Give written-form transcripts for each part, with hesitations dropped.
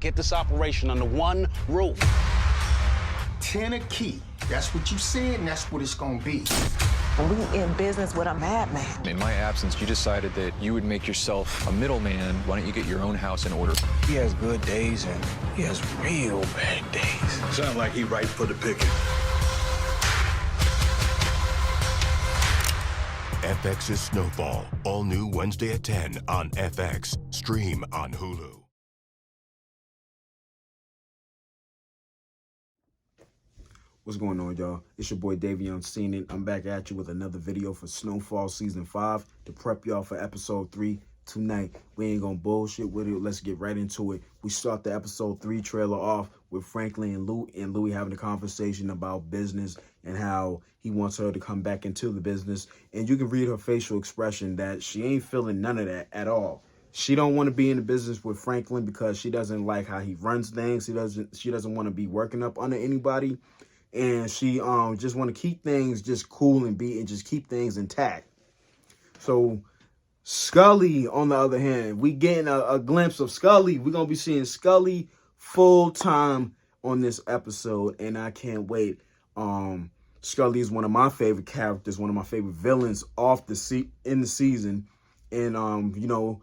Get this operation under one roof. 10 a key. That's what you said, and that's what it's gonna be. We in business with a madman. In my absence, you decided that you would make yourself a middleman. Why don't you get your own house in order? He has good days and he has real bad days. Sound like he right for the picking. FX's Snowfall, all new Wednesday at 10 on FX. Stream on Hulu. What's going on, y'all? It's your boy Davion Seen It. I'm back at you with another video for Snowfall Season 5 to prep y'all for Episode 3 tonight. We ain't gonna bullshit with it. Let's get right into it. We start the Episode 3 trailer off with Franklin and Louie having a conversation about business and how he wants her to come back into the business. And you can read her facial expression that she ain't feeling none of that at all. She don't want to be in the business with Franklin because she doesn't like how he runs things. She doesn't want to be working up under anybody. And she just want to keep things just cool and just keep things intact. So Scully, on the other hand, we getting a glimpse of Scully. We're gonna be seeing Scully full time on this episode, and I can't wait. Scully is one of my favorite characters, one of my favorite villains in the season, and you know,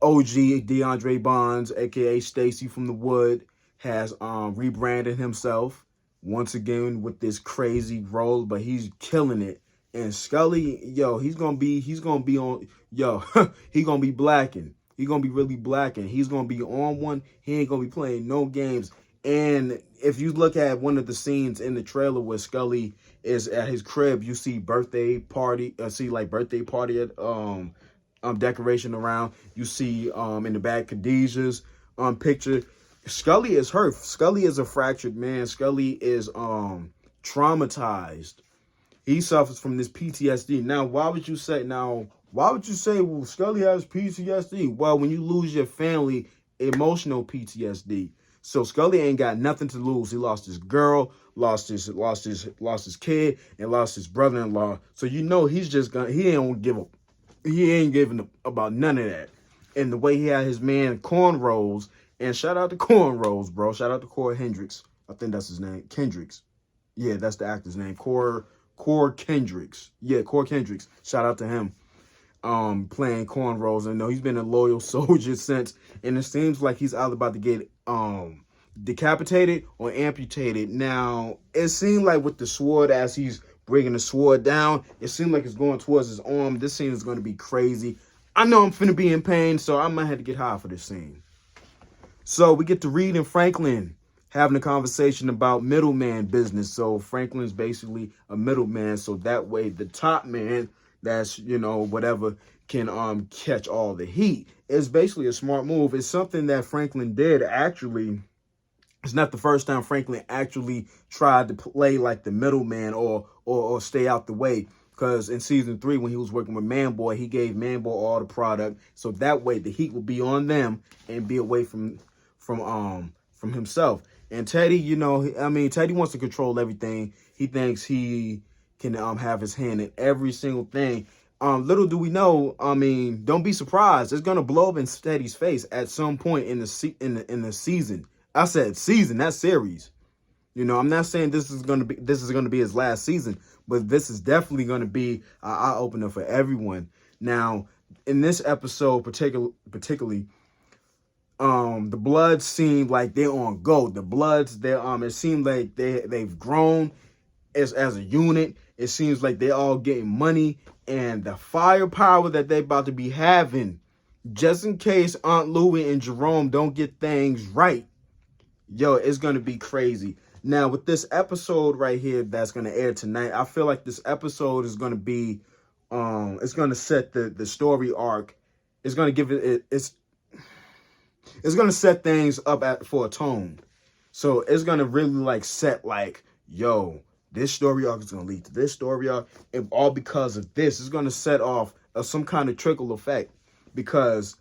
OG DeAndre Bonds, aka Stacy from the Wood, has rebranded himself once again with this crazy role, but he's killing it. And Scully, yo, he's gonna be on, yo, he gonna be blacking. He gonna be really blacking. He's gonna be on one. He ain't gonna be playing no games. And if you look at one of the scenes in the trailer where Scully is at his crib, you see birthday party at decoration around. You see in the back Khadijah's picture. Scully is hurt. Scully is a fractured man. Scully is traumatized. He suffers from this PTSD. Now, why would you say, well, Scully has PTSD? Well, when you lose your family, emotional PTSD. So Scully ain't got nothing to lose. He lost his girl, lost his kid, and lost his brother-in-law. So you know he ain't giving about none of that. And the way he had his man Cornrows. And shout out to Cornrows, bro. Shout out to Core Hendricks. I think that's his name. Kendricks. Yeah, that's the actor's name. Core Kendricks. Yeah, Core Kendricks. Shout out to him. Playing Cornrows. I know he's been a loyal soldier since. And it seems like he's either about to get decapitated or amputated. Now, it seemed like with the sword, as he's bringing the sword down, it seemed like it's going towards his arm. This scene is going to be crazy. I know I'm finna be in pain, so I might have to get high for this scene. So we get to Reed and Franklin having a conversation about middleman business. So Franklin's basically a middleman. So that way the top man, that's, you know, whatever, can catch all the heat. It's basically a smart move. It's something that Franklin did actually. It's not the first time Franklin actually tried to play like the middleman or stay out the way. Because in season 3, when he was working with Manboy, he gave Manboy all the product. So that way the heat will be on them and be away from himself. And Teddy, you know, I mean, Teddy wants to control everything. He thinks he can have his hand in every single thing. Little do we know, I mean, don't be surprised. It's gonna blow up in Teddy's face at some point in the season. I said season, not series. You know, I'm not saying this is gonna be his last season, but this is definitely gonna be an eye opener for everyone. Now, in this episode, particularly. The Bloods seem like they're on go. The Bloods, it seems like they've grown as a unit. It seems like they're all getting money, and the firepower that they're about to be having, just in case Aunt Louie and Jerome don't get things right, yo, it's gonna be crazy. Now with this episode right here that's gonna air tonight, I feel like this episode is gonna be, it's gonna set the story arc. It's gonna give it's going to set things up for a tone. So it's going to really like set like, yo, this story arc is going to lead to this story arc. And all because of this. It's going to set off some kind of trickle effect. Because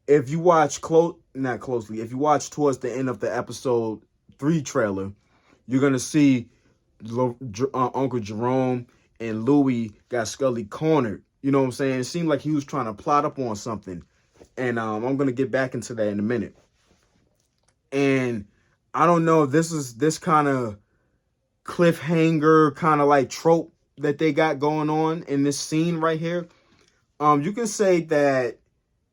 if you watch if you watch towards the end of the episode 3 trailer, you're going to see Uncle Jerome and Louie got Scully cornered. You know what I'm saying? It seemed like he was trying to plot up on something. And I'm going to get back into that in a minute. I don't know if this is this kind of cliffhanger kind of like trope that they got going on in this scene right here. You can say that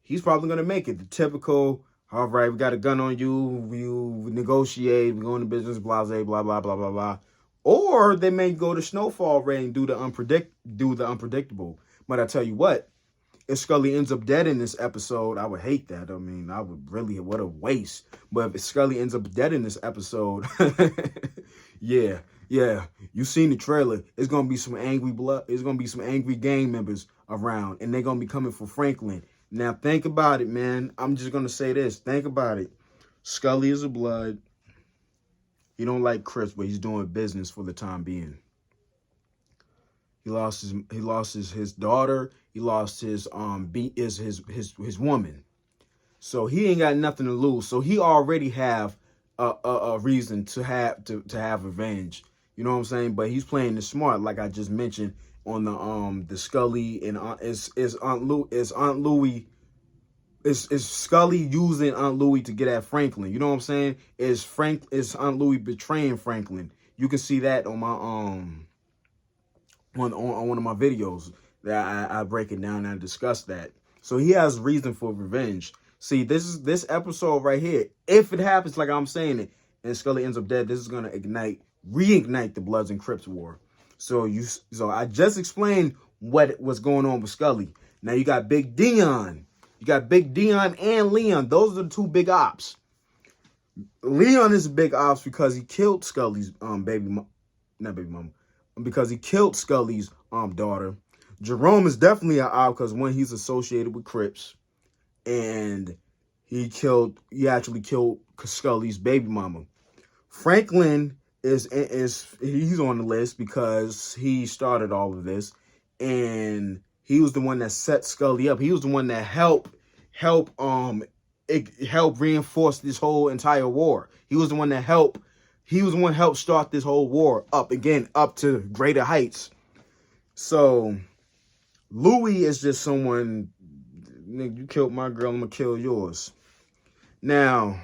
he's probably gonna make it. The typical, all right, we got a gun on you, you negotiate, we go into business, blah blah blah blah blah blah blah. Or they may go to Snowfall Ray and do the unpredictable. But I tell you what, if Scully ends up dead in this episode, I would hate that. I mean, I would really, what a waste. But if Scully ends up dead in this episode, yeah, you seen the trailer. It's gonna be some angry blood. It's gonna be some angry gang members around, and they're gonna be coming for Franklin. Now think about it, man. I'm just gonna say this. Think about it. Scully is a blood. He don't like Crips, but he's doing business for the time being. He lost his daughter. He lost his his woman. So he ain't got nothing to lose. So he already have a reason to have revenge. You know what I'm saying? But he's playing it smart, like I just mentioned on the Scully and Aunt Louie. Is Scully using Aunt Louie to get at Franklin? You know what I'm saying? Is Aunt Louie betraying Franklin? You can see that on my on one of my videos that I break it down and I discuss that. So he has reason for revenge. See, this episode right here, if it happens like I'm saying it, and Scully ends up dead, this is gonna reignite the Bloods and Crips war. So I just explained what was going on with Scully. Now you got Big Dion. You got Big Dion and Leon. Those are the two big ops. Leon is a big ops because he killed Scully's not baby mama, because he killed Scully's daughter. Jerome is definitely an op because when he's associated with Crips, and he actually killed Scully's baby mama. Franklin is he's on the list because he started all of this, and he was the one that set Scully up. He was the one that helped reinforce this whole entire war. He was the one that helped start this whole war up to greater heights. So Louis is just someone, nigga, you killed my girl, I'm gonna kill yours. Now,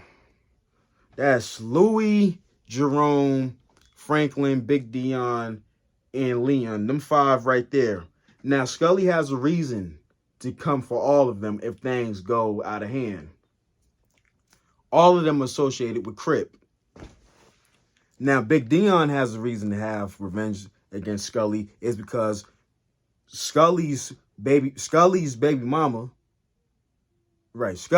that's Louis, Jerome, Franklin, Big Dion, and Leon. Them five right there. Now, Scully has a reason to come for all of them if things go out of hand. All of them associated with Crip. Now, Big Dion has a reason to have revenge against Scully is because Scully's baby mama, right?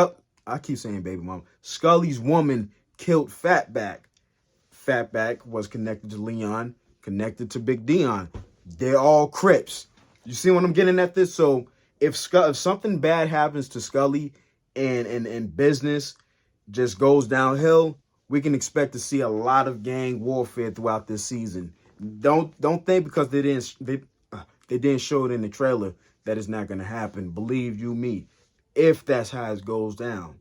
I keep saying baby mama. Scully's woman killed Fatback. Fatback was connected to Leon, connected to Big Dion. They're all Crips. You see what I'm getting at this? So if something bad happens to Scully and business just goes downhill, we can expect to see a lot of gang warfare throughout this season. Don't think because they didn't show it in the trailer that it's not going to happen. Believe you me, if that's how it goes down.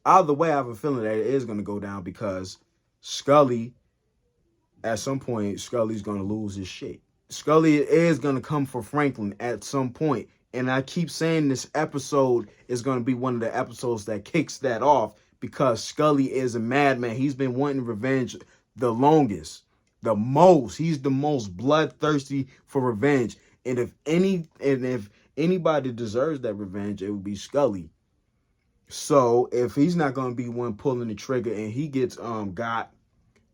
Either way, I have a feeling that it is going to go down because Scully, at some point, Scully's going to lose his shit. Scully is going to come for Franklin at some point. And I keep saying this episode is going to be one of the episodes that kicks that off because Scully is a madman. He's been wanting revenge the longest, the most. He's the most bloodthirsty for revenge. And if anybody deserves that revenge, it would be Scully. So if he's not going to be one pulling the trigger and he gets got,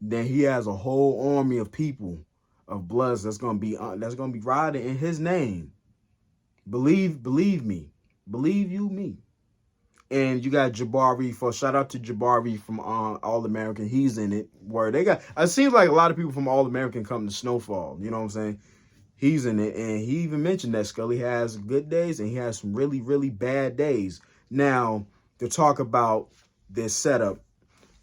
then he has a whole army of people, of Bloods that's going to be riding in his name. Believe me. Believe you me. And you got Jabari shout out to Jabari from All American. He's in it. Where they got, it seems like a lot of people from All American come to Snowfall. You know what I'm saying? He's in it. And he even mentioned that Scully has good days and he has some really, really bad days. Now, to talk about this setup,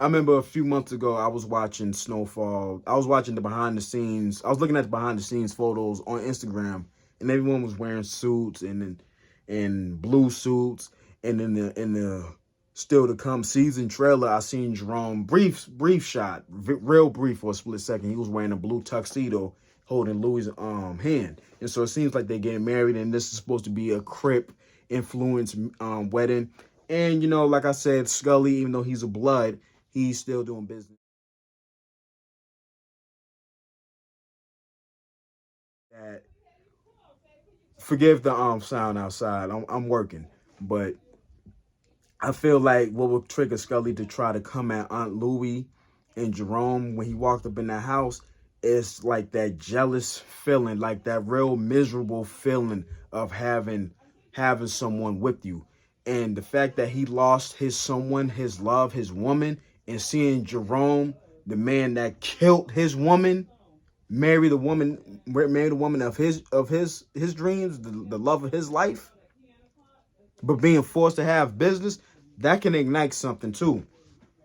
I remember a few months ago, I was watching Snowfall. I was watching the behind the scenes. I was looking at the behind the scenes photos on Instagram, and everyone was wearing suits and blue suits. And in the still to come season trailer, I seen Jerome brief shot, real brief for a split second. He was wearing a blue tuxedo, holding Louis' hand. And so it seems like they're getting married, and this is supposed to be a Crip influence wedding. And you know, like I said, Scully, even though he's a blood, he's still doing business. Forgive the sound outside. I'm working, but I feel like what would trigger Scully to try to come at Aunt Louie and Jerome when he walked up in that house is like that jealous feeling, like that real miserable feeling of having someone with you. And the fact that he lost his someone, his love, his woman, and seeing Jerome, the man that killed his woman, marry the woman of his dreams, the love of his life, but being forced to have business, that can ignite something too.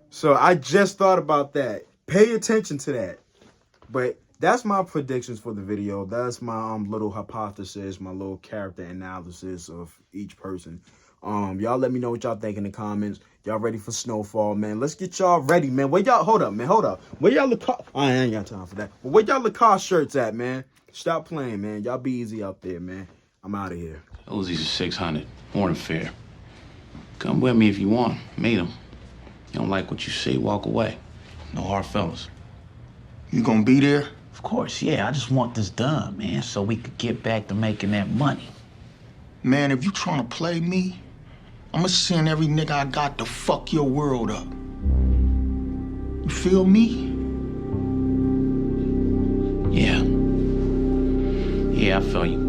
So I just thought about that. Pay attention to that. But that's my predictions for the video. That's my little hypothesis, my little character analysis of each person. Y'all let me know what y'all think in the comments. Y'all ready for Snowfall, man? Let's get y'all ready, man. Where y'all, hold up, man, hold up. Where y'all Lacoste, I ain't got time for that. But where y'all Lacoste shirts at, man? Stop playing, man. Y'all be easy out there, man. I'm out of here. Those are 600, more than fair. Come with me if you want, meet them. You don't like what you see, walk away. No hard feelings. You gonna be there? Of course, yeah. I just want this done, man, so we could get back to making that money. Man, if you trying to play me, I'ma send every nigga I got to fuck your world up. You feel me? Yeah. Yeah, I feel you.